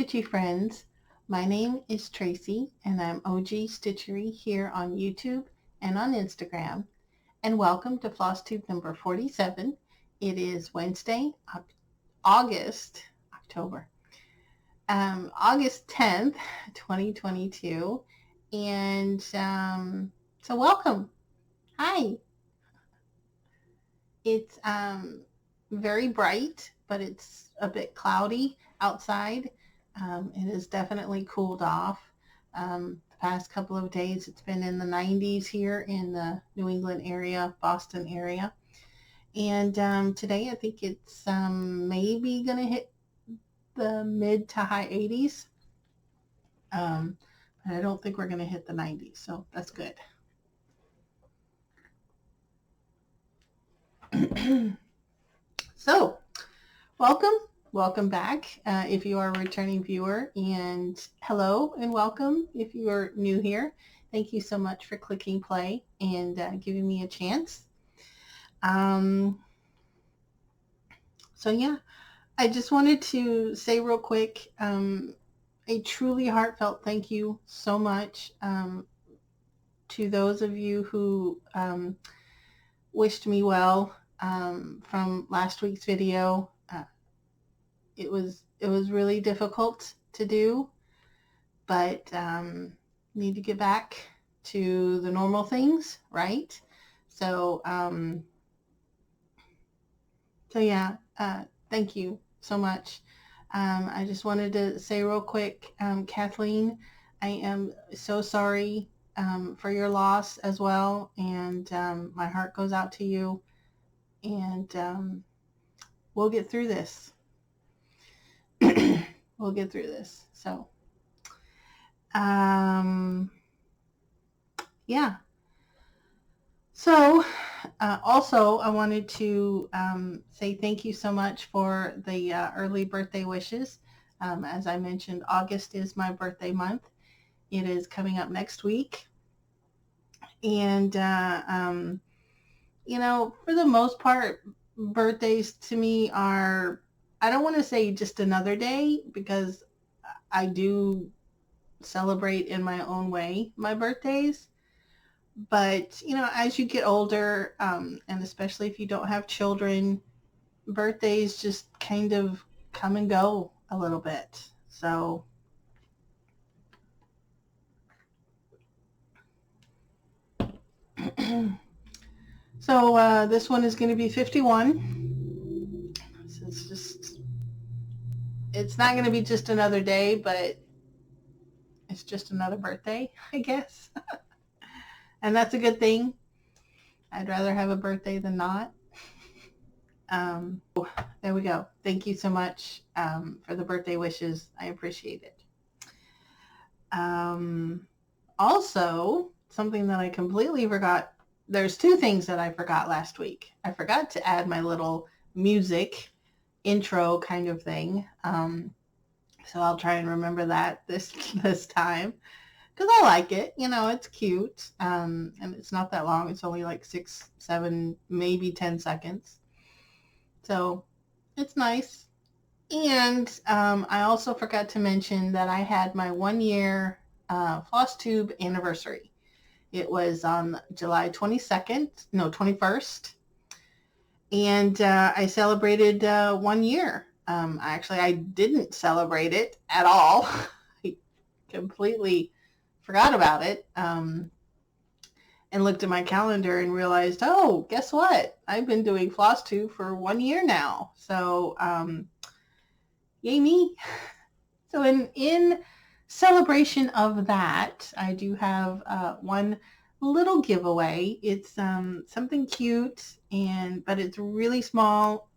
Stitchy friends. My name is Tracy and I'm OG Stitchery here on YouTube and on Instagram. And welcome to Flosstube number 47. It is Wednesday, August 10th, 2022. And so welcome. Hi. It's very bright, but it's a bit cloudy outside. It has definitely cooled off. The past couple of days, it's been in the 90s here in the New England area, Boston area. And today, I think it's maybe going to hit the mid to high 80s. But I don't think we're going to hit the 90s, so that's good. So, welcome back if you are a returning viewer, and hello and welcome if you are new here. Thank you so much for clicking play and giving me a chance. So yeah, I just wanted to say real quick, a truly heartfelt thank you so much to those of you who wished me well from last week's video. It was really difficult to do, but need to get back to the normal things, right? So yeah, thank you so much. I just wanted to say real quick, Kathleen, I am so sorry for your loss as well, and my heart goes out to you, and we'll get through this. We'll get through this. So, yeah. So, also, I wanted to say thank you so much for the early birthday wishes. As I mentioned, August is my birthday month. It is coming up next week. And, you know, for the most part, birthdays to me are, I don't want to say just another day, because I do celebrate in my own way my birthdays. But, you know, as you get older, and especially if you don't have children, birthdays just kind of come and go a little bit. So, this one is going to be 51. So it's not going to be just another day, but it's just another birthday, I guess. And that's a good thing. I'd rather have a birthday than not. There we go. Thank you so much for the birthday wishes. I appreciate it. Also, something that I completely forgot. There's two things that I forgot last week. I forgot to add my little music intro kind of thing. So I'll try and remember that this time, because I like it. You know, it's cute, and it's not that long. It's only like 6, 7, maybe 10 seconds. So it's nice. And I also forgot to mention that I had my 1-year Flosstube anniversary. It was on July 21st. And I celebrated 1 year. Actually, I didn't celebrate it at all. I completely forgot about it, and looked at my calendar and realized, oh, guess what? I've been doing Flosstube for 1 year now. So, yay me. So in celebration of that, I do have one little giveaway. It's something cute, but it's really small.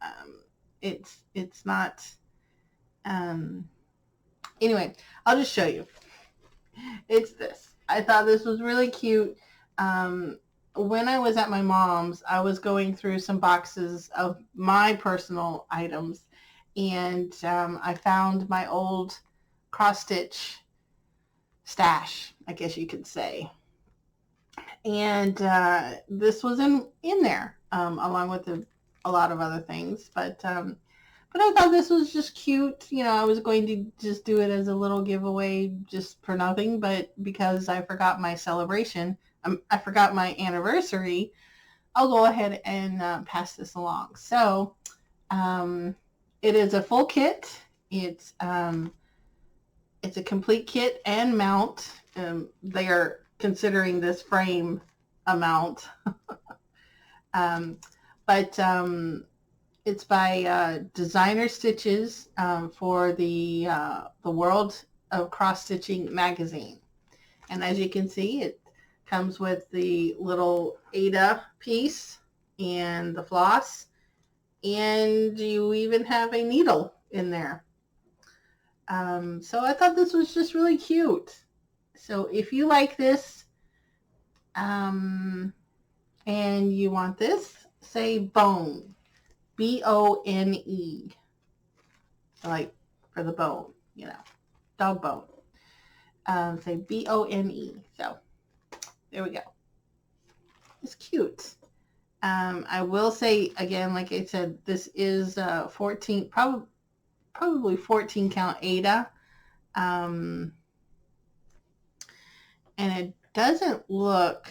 It's not. Anyway, I'll just show you. It's this. I thought this was really cute. When I was at my mom's, I was going through some boxes of my personal items, and I found my old cross-stitch stash, I guess you could say. And this was in there, along with a lot of other things. But But I thought this was just cute. You know, I was going to just do it as a little giveaway just for nothing, but because I forgot my celebration, I forgot my anniversary, I'll go ahead and pass this along. So it is a full kit. It's a complete kit and mount. They are considering this frame a mount. But it's by Designer Stitches for the World of Cross Stitching magazine. And as you can see, it comes with the little Ada piece and the floss, and you even have a needle in there. So I thought this was just really cute. So if you like this and you want this, say bone. B-O-N-E. Like for the bone, you know, dog bone. Say B-O-N-E. So there we go. It's cute. I will say again, like I said, this is 14, probably 14 count Ada. And it doesn't look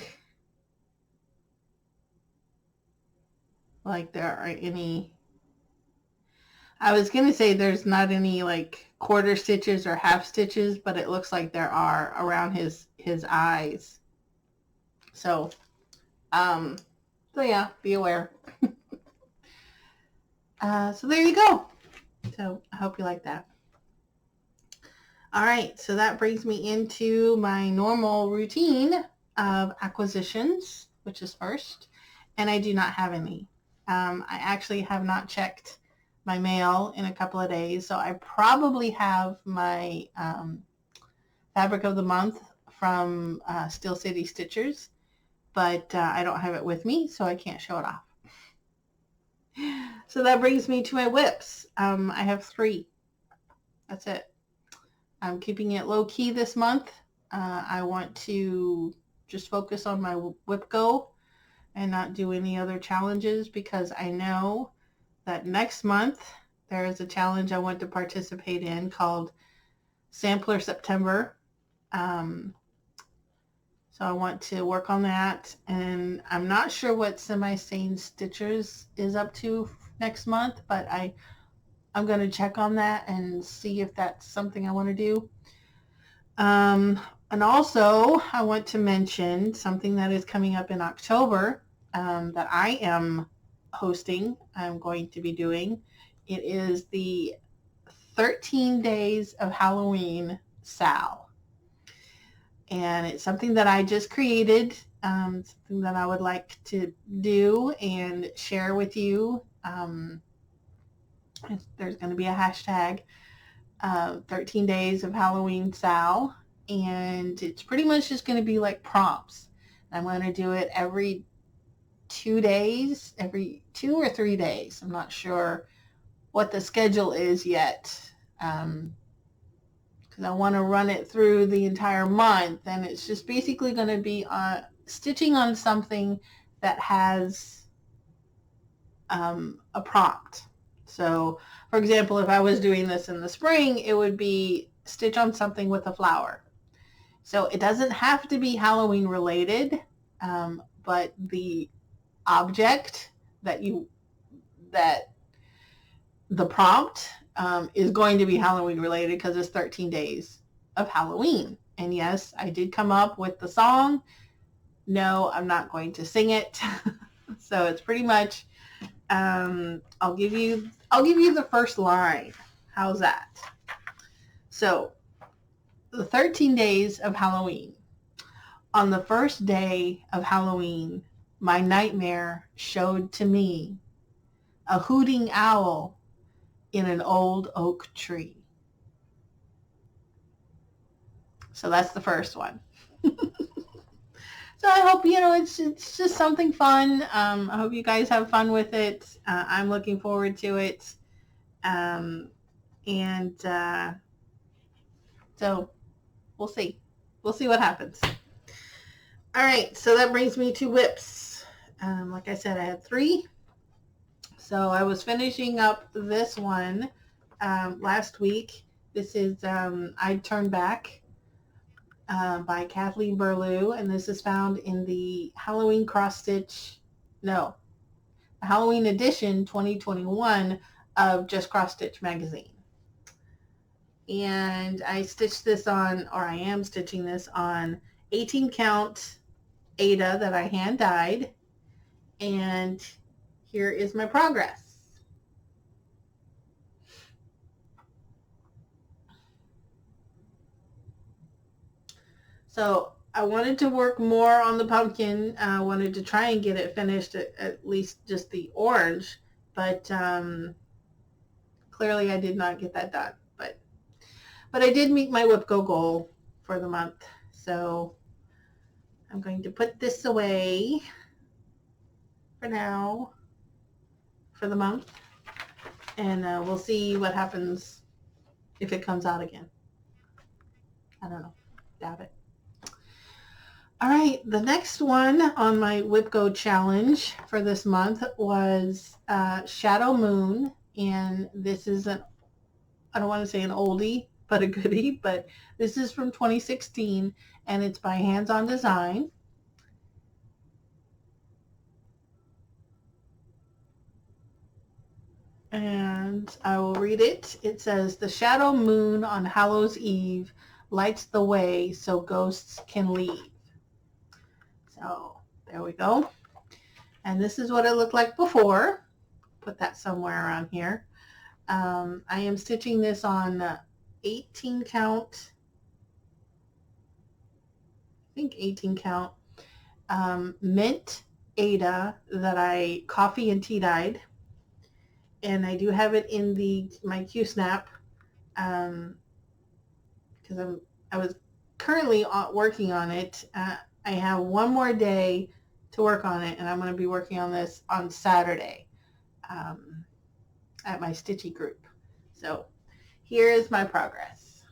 like there are any, I was going to say there's not any like quarter stitches or half stitches, but it looks like there are around his eyes. So, so yeah, be aware. So there you go. So I hope you like that. All right, so that brings me into my normal routine of acquisitions, which is first, and I do not have any. I actually have not checked my mail in a couple of days, so I probably have my fabric of the month from Steel City Stitchers, but I don't have it with me, so I can't show it off. So that brings me to my whips. I have 3. That's it. I'm keeping it low key this month. I want to just focus on my whip go and not do any other challenges, because I know that next month there is a challenge I want to participate in called Sampler September. So I want to work on that, and I'm not sure what Semi-Sane Stitchers is up to next month, but I'm going to check on that and see if that's something I want to do. And also, I want to mention something that is coming up in October that I am hosting. I'm going to be doing. It is the 13 Days of Halloween Sal. And it's something that I just created, something that I would like to do and share with you. There's going to be a hashtag, 13 Days of Halloween Sal, and it's pretty much just going to be like prompts. I'm going to do it every 2 days, every 2 or 3 days. I'm not sure what the schedule is yet, because I want to run it through the entire month, and it's just basically going to be stitching on something that has a prompt. So, for example, if I was doing this in the spring, it would be stitch on something with a flower. So it doesn't have to be Halloween related, but the object that the prompt is going to be Halloween related, because it's 13 days of Halloween. And yes, I did come up with the song. No, I'm not going to sing it. So it's pretty much, I'll give you the first line. How's that? So, the 13 days of Halloween. On the first day of Halloween, my nightmare showed to me a hooting owl in an old oak tree. So that's the first one. So I hope, it's just something fun. I hope you guys have fun with it. I'm looking forward to it. So we'll see. We'll see what happens. All right, so that brings me to whips. Like I said, I had 3. So I was finishing up this one last week. This is I Turn Back by Kathleen Burlew, and this is found in the Halloween Halloween edition 2021 of Just Cross Stitch magazine. And I stitched this on, or I am stitching this on 18 count Aida that I hand dyed, and here is my progress. So I wanted to work more on the pumpkin. I wanted to try and get it finished, at least just the orange, but clearly I did not get that done. But I did meet my WIPCO goal for the month. So I'm going to put this away for now, for the month, and we'll see what happens if it comes out again. I don't know. Doubt it. All right, the next one on my WIPCO challenge for this month was Shadow Moon, and this is I don't want to say an oldie, but a goodie, but this is from 2016, and it's by Hands On Design. And I will read it. It says, "The shadow moon on Hallows Eve lights the way so ghosts can leave." So there we go. And this is what it looked like before. Put that somewhere around here. I am stitching this on 18 count, I think 18 count, mint Aida that I coffee and tea dyed. And I do have it in my Q-snap because I was currently working on it. I have one more day to work on it, and I'm going to be working on this on Saturday at my Stitchy group. So here is my progress.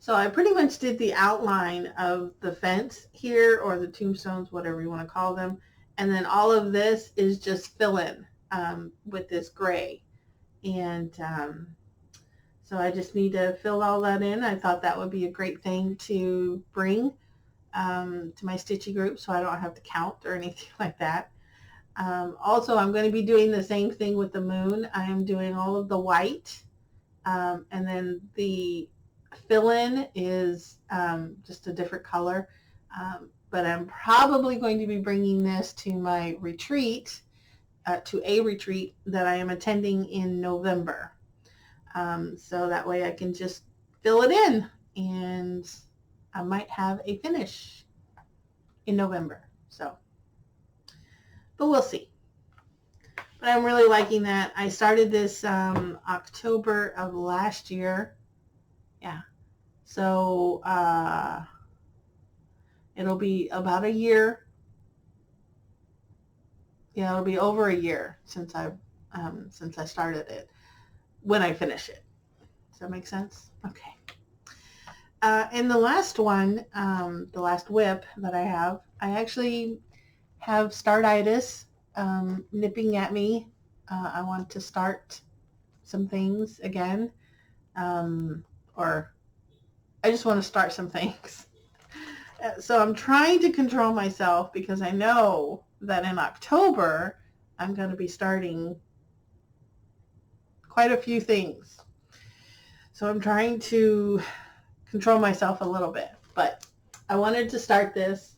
So I pretty much did the outline of the fence here, or the tombstones, whatever you want to call them, and then all of this is just fill-in with this gray. And so I just need to fill all that in. I thought that would be a great thing to bring to my Stitchy group so I don't have to count or anything like that. Also, I'm going to be doing the same thing with the moon. I am doing all of the white, and then the fill-in is just a different color. But I'm probably going to be bringing this to my retreat, to a retreat that I am attending in November. So that way I can just fill it in, and I might have a finish in November. So, but we'll see. But I'm really liking that. I started this October of last year. Yeah. So it'll be about a year. Yeah, it'll be over a year since I started it when I finish it. Does that make sense? Okay. And the last one, the last WIP that I actually have startitis nipping at me. I want to start some things again, or I just want to start some things. So I'm trying to control myself because I know that in October I'm going to be starting quite a few things. So I'm trying to control myself a little bit, but I wanted to start this.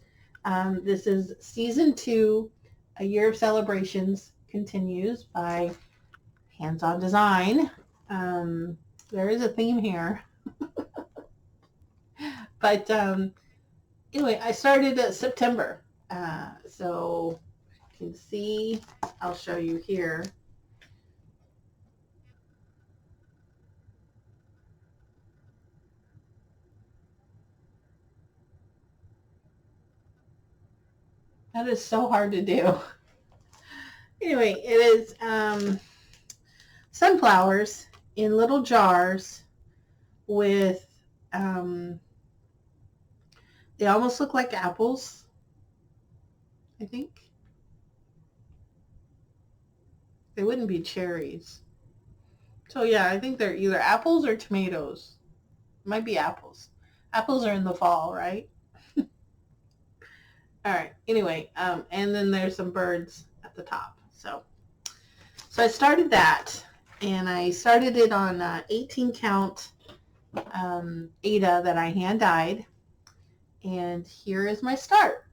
This is season 2, A Year of Celebrations Continues by Hands On Design. There is a theme here. But anyway, I started at September. So you can see, I'll show you here. That is so hard to do. Anyway, it is sunflowers in little jars with, they almost look like apples, I think. They wouldn't be cherries. So yeah, I think they're either apples or tomatoes. Might be apples. Apples are in the fall, right? All right. Anyway, and then there's some birds at the top. So I started that, and I started it on 18 count Ada that I hand dyed, and here is my start.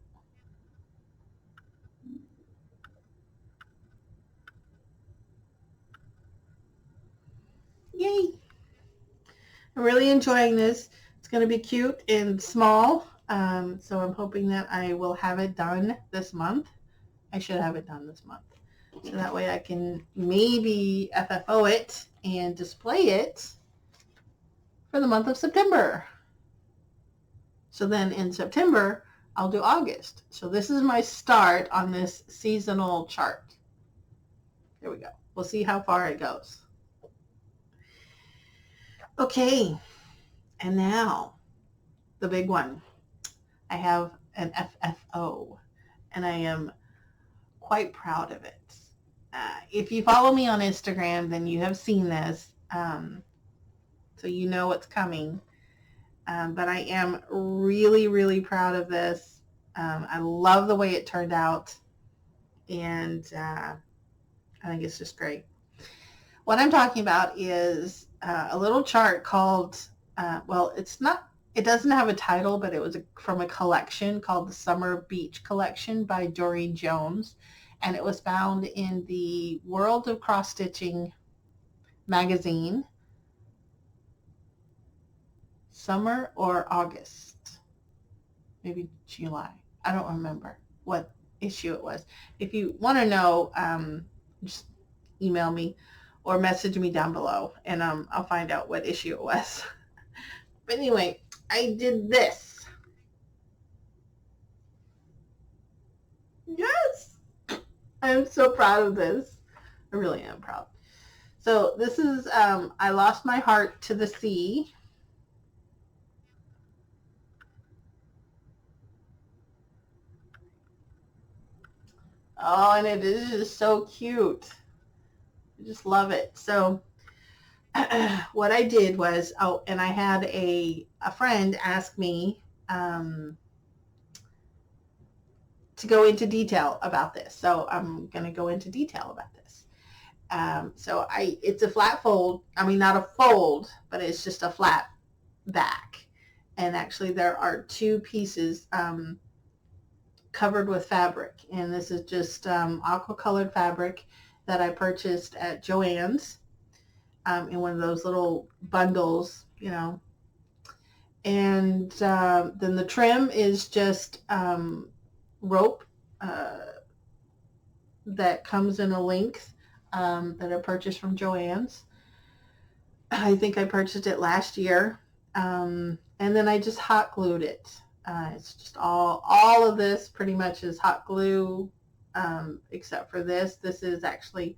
Yay! I'm really enjoying this. It's going to be cute and small, so I'm hoping that I will have it done this month. I should have it done this month. So that way I can maybe FFO it and display it for the month of September. So then in September, I'll do August. So this is my start on this seasonal chart. There we go. We'll see how far it goes. Okay, and now the big one. I have an FFO, and I am quite proud of it. If you follow me on Instagram, then you have seen this, so you know what's coming. But I am really, really proud of this. I love the way it turned out, and I think it's just great. What I'm talking about is a little chart called, well, it doesn't have a title, but it was from a collection called the Summer Beach Collection by Doreen Jones, and it was found in the World of Cross Stitching magazine, summer or August, maybe July. I don't remember what issue it was. If you want to know, just email me or message me down below, and I'll find out what issue it was. But anyway, I did this. Yes! I'm so proud of this. I really am proud. So this is, I Lost My Heart to the Sea. Oh, and it is just so cute. I just love it. So what I did was, and I had a friend ask me to go into detail about this. So I'm going to go into detail about this. So it's a flat fold. I mean, not a fold, but it's just a flat back. And actually there are two pieces covered with fabric. And this is just aqua colored fabric that I purchased at Joann's in one of those little bundles, you know. And then the trim is just rope that comes in a length that I purchased from Joann's. I think I purchased it last year. And then I just hot glued it. It's just all of this pretty much is hot glue, except for this. This is actually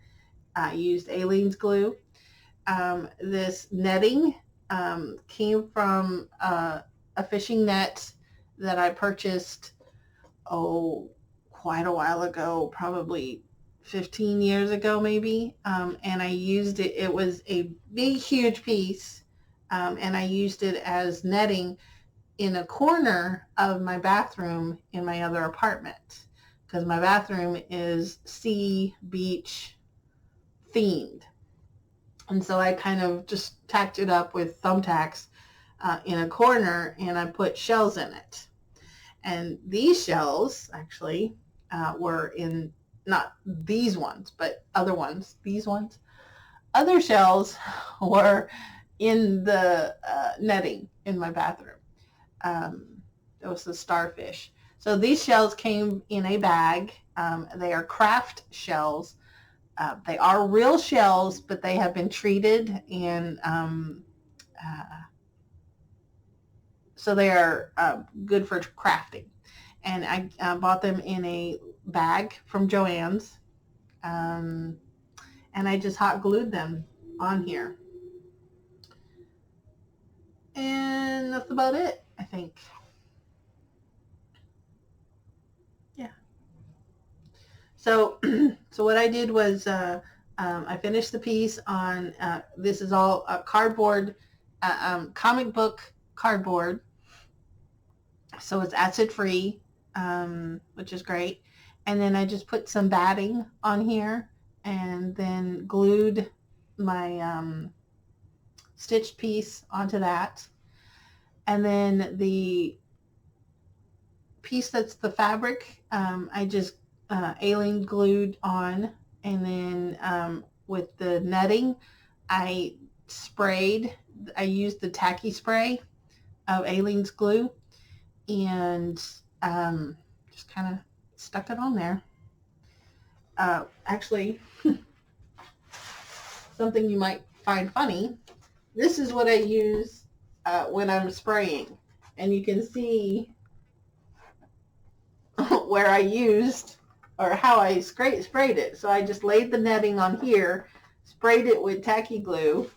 used Aleene's glue. This netting came from a fishing net that I purchased, quite a while ago, probably 15 years ago maybe, and I used it. It was a big, huge piece, and I used it as netting in a corner of my bathroom in my other apartment, because my bathroom is sea beach themed. And so I kind of just tacked it up with thumbtacks in a corner, and I put shells in it. And these shells actually were in, not these ones, but other ones, these ones. Other shells were in the netting in my bathroom. It was the starfish. So these shells came in a bag. They are craft shells. They are real shells, but they have been treated, and so they are good for crafting. And I bought them in a bag from Joann's, and I just hot glued them on here. And that's about it, I think. Yeah. So what I did was I finished the piece on, this is all cardboard, comic book cardboard. So it's acid free, which is great. And then I just put some batting on here and then glued my stitched piece onto that. And then the piece that's the fabric, I just alien glued on. And then with the netting, I used the tacky spray of Aleene's glue and just kind of stuck it on there. Actually, something you might find funny, this is what I use when I'm spraying. And you can see where I used or how I sprayed it. So I just laid the netting on here, sprayed it with tacky glue,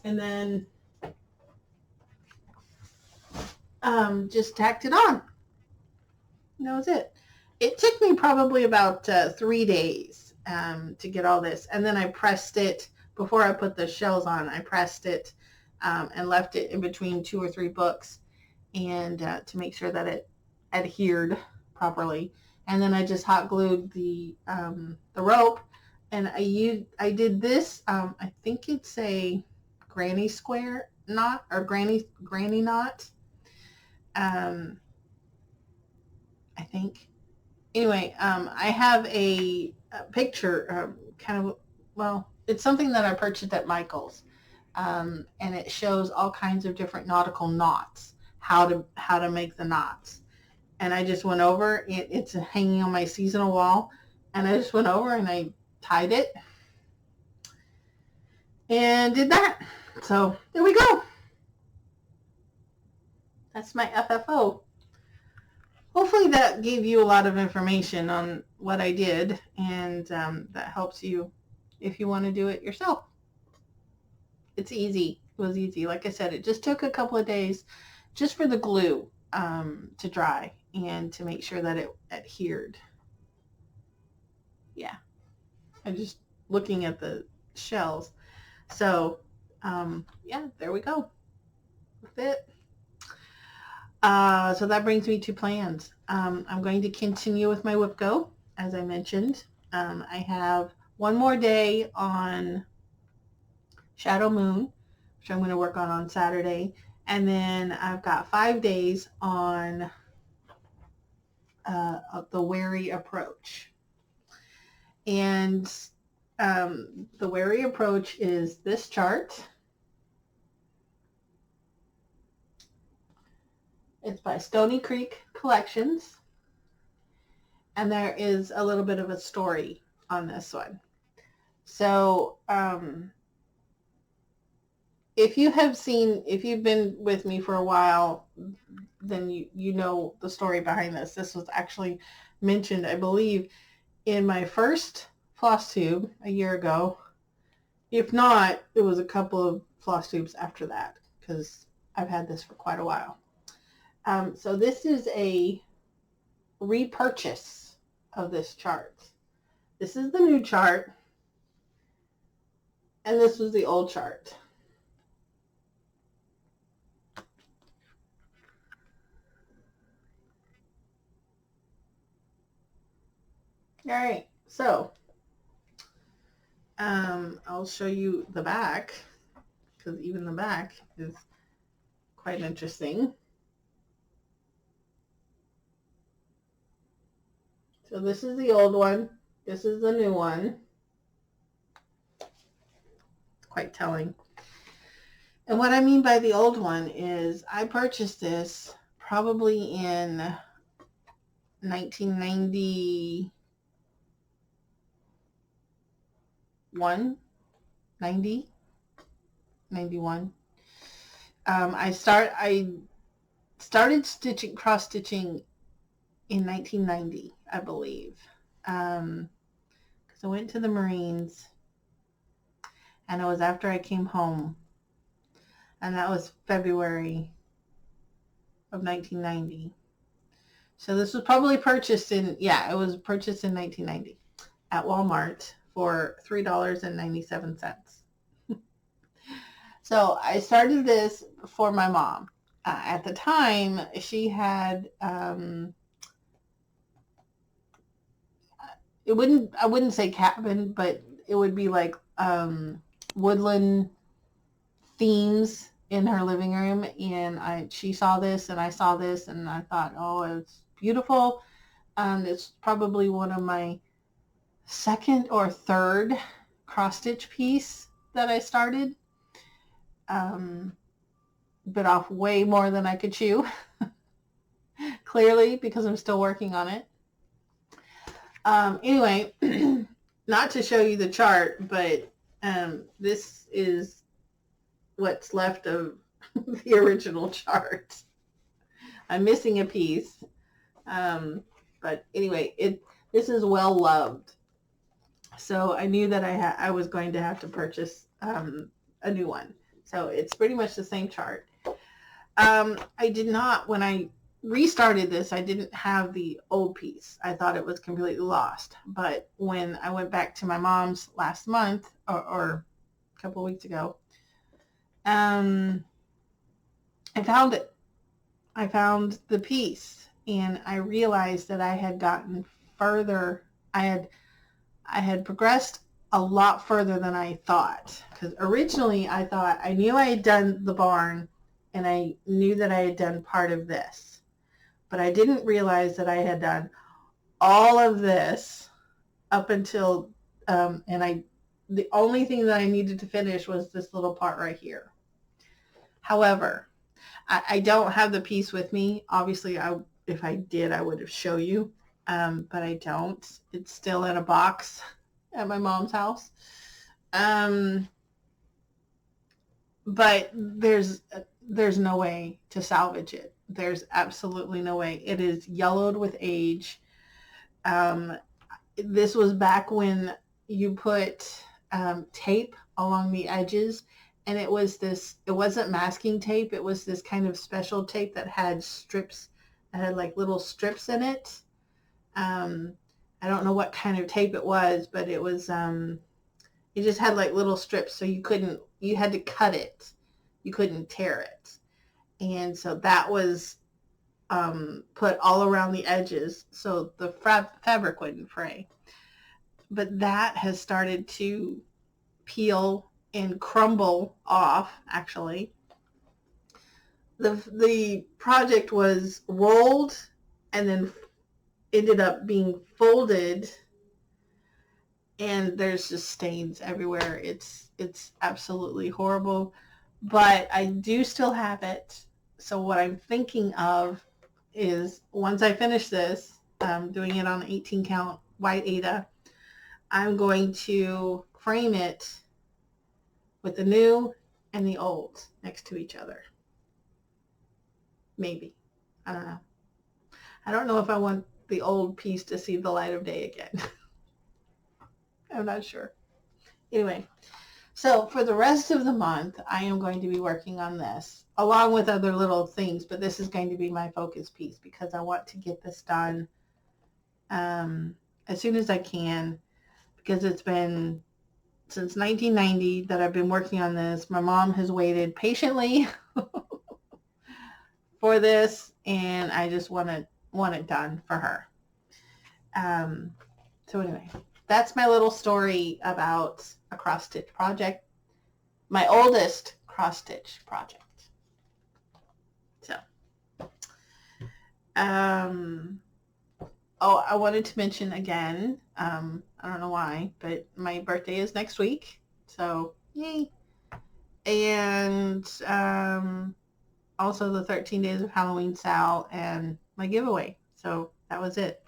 and then just tacked it on. And that was it. It took me probably about 3 days to get all this. And then I pressed it, before I put the shells on, I pressed it and left it in between 2 or 3 books and to make sure that it adhered properly. And then I just hot glued the rope, and I did this. I think it's a granny square knot or granny knot. I think. Anyway, I have a picture, kind of, well, it's something that I purchased at Michael's, and it shows all kinds of different nautical knots, how to make the knots. And I just went over, it's hanging on my seasonal wall, and I just went over and I tied it and did that. So there we go. That's my FFO. Hopefully that gave you a lot of information on what I did, and that helps you if you want to do it yourself. It's easy. It was easy. Like I said, it just took a couple of days just for the glue to dry and to make sure that it adhered. Yeah. I'm just looking at the shells. So, yeah, there we go. That's it. So that brings me to plans. I'm going to continue with my whip go, as I mentioned. I have one more day on Shadow Moon, which I'm going to work on Saturday. And then I've got 5 days on the Wary Approach. And the Wary Approach is this chart. It's by Stony Creek Collections. And there is a little bit of a story on this one. So, if you've been with me for a while, then you know the story behind this. This was actually mentioned, I believe, in my first Flosstube a year ago. If not, it was a couple of Flosstubes after that, because I've had this for quite a while. So this is a repurchase of this chart. This is the new chart, and this was the old chart. All right, so I'll show you the back, because even the back is quite interesting. So this is the old one. This is the new one. It's quite telling. And what I mean by the old one is I purchased this probably in 1991, 91. I started cross stitching in 1990, I believe, because I went to the Marines, and it was after I came home, and that was February of 1990. So this was probably purchased in, it was purchased in 1990 at Walmart for $3.97. So I started this for my mom. At the time, she had I wouldn't say cabin, but it would be like woodland themes in her living room, and she saw this and I saw this and I thought, oh, it's beautiful. It's probably one of my second or third cross stitch piece that I started. Bit off way more than I could chew, clearly, because I'm still working on it. Anyway, not to show you the chart, but this is what's left of the original chart. I'm missing a piece. But anyway, this is well loved. So I knew that I was going to have to purchase a new one. So it's pretty much the same chart. I did not, when I restarted this, I didn't have the old piece. I thought it was completely lost. But when I went back to my mom's last month, or a couple of weeks ago, I found it. I found the piece, and I realized that I had gotten further. I had progressed a lot further than I thought. Because originally I thought I knew I had done the barn, and I knew that I had done part of this. But I didn't realize that I had done all of this up until, the only thing that I needed to finish was this little part right here. However, I don't have the piece with me. Obviously, if I did, I would have shown you, but I don't. It's still in a box at my mom's house. But there's no way to salvage it. There's absolutely no way. It is yellowed with age. This was back when you put tape along the edges, and it wasn't masking tape. It was this kind of special tape that had strips, that had like little strips in it. I don't know what kind of tape it was, but it was, it just had like little strips, so you had to cut it. You couldn't tear it. And so that was put all around the edges so the fabric wouldn't fray. But that has started to peel and crumble off, actually. The project was rolled and then ended up being folded, and there's just stains everywhere. It's absolutely horrible, but I do still have it. So what I'm thinking of is, once I finish this, doing it on 18 count white Aida, I'm going to frame it with the new and the old next to each other. Maybe. I don't know. I don't know if I want the old piece to see the light of day again. I'm not sure. Anyway, so for the rest of the month, I am going to be working on this, along with other little things, but this is going to be my focus piece because I want to get this done as soon as I can, because it's been since 1990 that I've been working on this. My mom has waited patiently for this, and I just want it done for her. So anyway, that's my little story about a cross-stitch project, my oldest cross-stitch project. So, oh, I wanted to mention again, I don't know why, but my birthday is next week, so yay. And also the 13 days of Halloween sale and my giveaway. So that was it.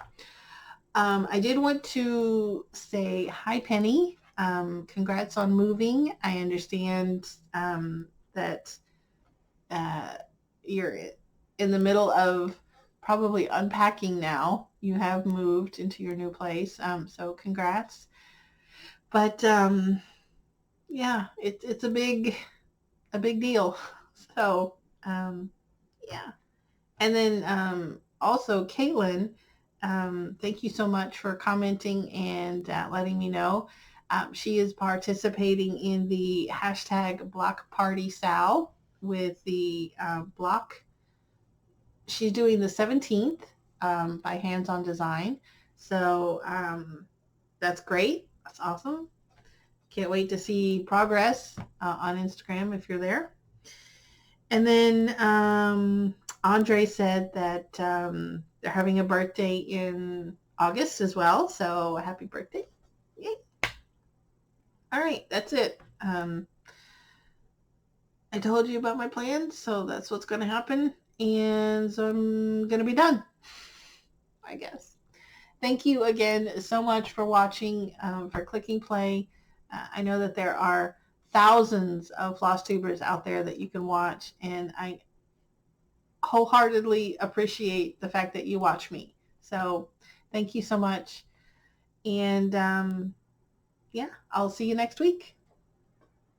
I did want to say hi, Penny. Congrats on moving. I understand that you're in the middle of probably unpacking now. You have moved into your new place, so congrats. But yeah, it's a big deal. So yeah. And then also Caitlin, thank you so much for commenting and letting me know. She is participating in the hashtag Block Party Sal with the block. She's doing the 17th by Hands on Design. So that's great. That's awesome. Can't wait to see progress on Instagram if you're there. And then Andre said that they're having a birthday in August as well. So happy birthday. Yay. All right, that's it. I told you about my plans, so that's what's going to happen. And so I'm going to be done, I guess. Thank you again so much for watching, for clicking play. I know that there are thousands of Flosstubers out there that you can watch, and I wholeheartedly appreciate the fact that you watch me. So thank you so much. And yeah, I'll see you next week.